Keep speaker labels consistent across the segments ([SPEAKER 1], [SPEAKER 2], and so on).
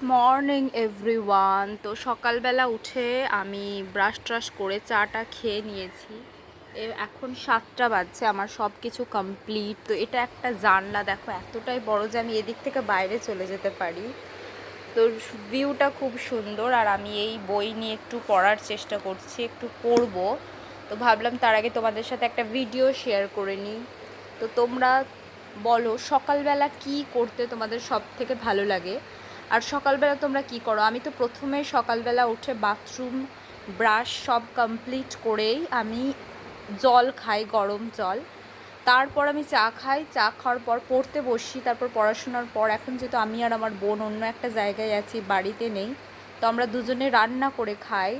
[SPEAKER 1] Morning everyone. তো সকালবেলা উঠে আমি ব্রাশ ট্রাশ করে চাটা খেয়ে নিয়েছি। এখন 7টা বাজছে, আমার সব কিছু কমপ্লিট। তো এটা একটা জানলা, দেখো এতটাই বড় যে আমি এদিক থেকে বাইরে চলে যেতে পারি। তো ভিউটা খুব সুন্দর। আর আমি এই বই নিয়ে একটু পড়ার চেষ্টা করছি, একটু পড়বো। তো ভাবলাম তার আগে তোমাদের সাথে একটা ভিডিও শেয়ার করে নিই। তো তোমরা বলো সকালবেলা কি করতে তোমাদের সব থেকে ভালো লাগে, আর সকালবেলা তোমরা কি করো? আমি তো প্রথমে সকালবেলা উঠে বাথরুম ব্রাশ সব কমপ্লিট করেই আমি জল খাই, গরম জল। তারপর আমি চা খাই, চা খাওয়ার পর পড়তে বসি। তারপর পড়াশোনার পর এখন যেহেতু আমি আর আমার বোন অন্য একটা জায়গায় আছি, বাড়িতে নেই, তো আমরা দুজনে রান্না করে খাই।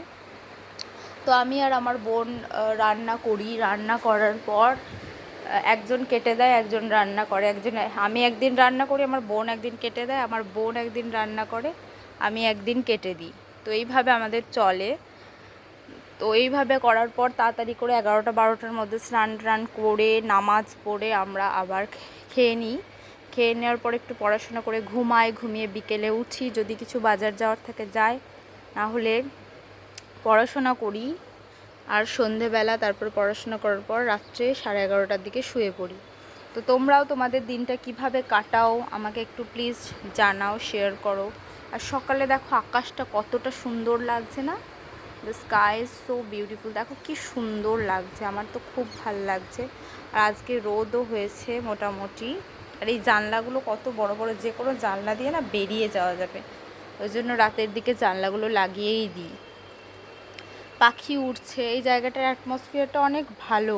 [SPEAKER 1] তো আমি আর আমার বোন রান্না করি। রান্না করার পর একজন কেটে দেয়, একজন রান্না করে। আমি একদিন রান্না করি, আমার বোন একদিন কেটে দেয়, আমার বোন একদিন রান্না করে, আমি একদিন কেটে দিই। তো এইভাবে আমাদের চলে। তো এইভাবে করার পর তাড়াতাড়ি করে 11টা 12টার মধ্যে স্নান টান করে নামাজ পড়ে আমরা আবার খেয়ে নিই। খেয়ে নেওয়ার পর একটু পড়াশোনা করে ঘুমিয়ে বিকেলে উঠি। যদি কিছু বাজার যাওয়ার থাকে যাই, না হলে পড়াশোনা করি। আর সন্ধেবেলা তারপর পড়াশোনা করার পর রাত্রে 11:30টার দিকে শুয়ে পড়ি। তো তোমরাও তোমাদের দিনটা কিভাবে কাটাও আমাকে একটু প্লিজ জানাও, শেয়ার করো। আর সকালে দেখো আকাশটা কতটা সুন্দর লাগছে না? The sky is so beautiful. দেখো কি সুন্দর লাগছে, আমার তো খুব ভাল লাগছে। আর আজকে রোদও হয়েছে মোটামুটি। আর এই জানলাগুলো কত বড় বড়, যে কোনো জানলা দিয়ে না বেরিয়ে যাওয়া যাবে, ওই জন্য রাতের দিকে জানলাগুলো লাগিয়েই দিই। পাখি উড়ছে, এই জায়গাটার অ্যাটমসফিয়ারটা অনেক ভালো।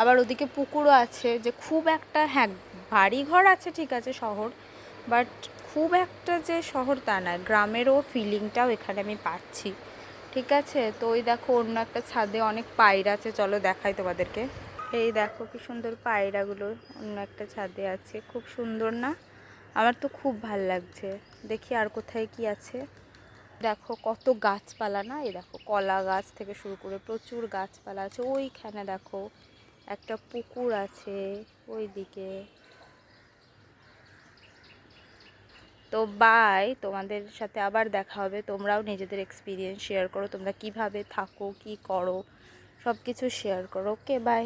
[SPEAKER 1] আবার ওদিকে পুকুরও আছে, যে খুব একটা, হ্যাঁ বাড়ি ঘর আছে ঠিক আছে, শহর, বাট খুব একটা যে শহর তা না, গ্রামেরও ফিলিংটাও এখানে আমি পাচ্ছি। ঠিক আছে, তো ওই দেখো অন্য একটা ছাদে অনেক পায়রা আছে, চলো দেখাই তোমাদেরকে। এই দেখো কি সুন্দর পায়রাগুলো অন্য একটা ছাদে আছে, খুব সুন্দর না? আমার তো খুব ভাল লাগছে। দেখি আর কোথায় কি আছে। দেখো কত গাছপালা না, এই দেখো কলা গাছ থেকে শুরু করে প্রচুর গাছপালা আছে। ওইখানে দেখো একটা পুকুর আছে ওইদিকে। তো বাই, তোমাদের সাথে আবার দেখা হবে। তোমরাও নিজেদের এক্সপিরিয়েন্স শেয়ার করো, তোমরা কিভাবে থাকো, কি করো, সব কিছু শেয়ার করো। ওকে, বাই।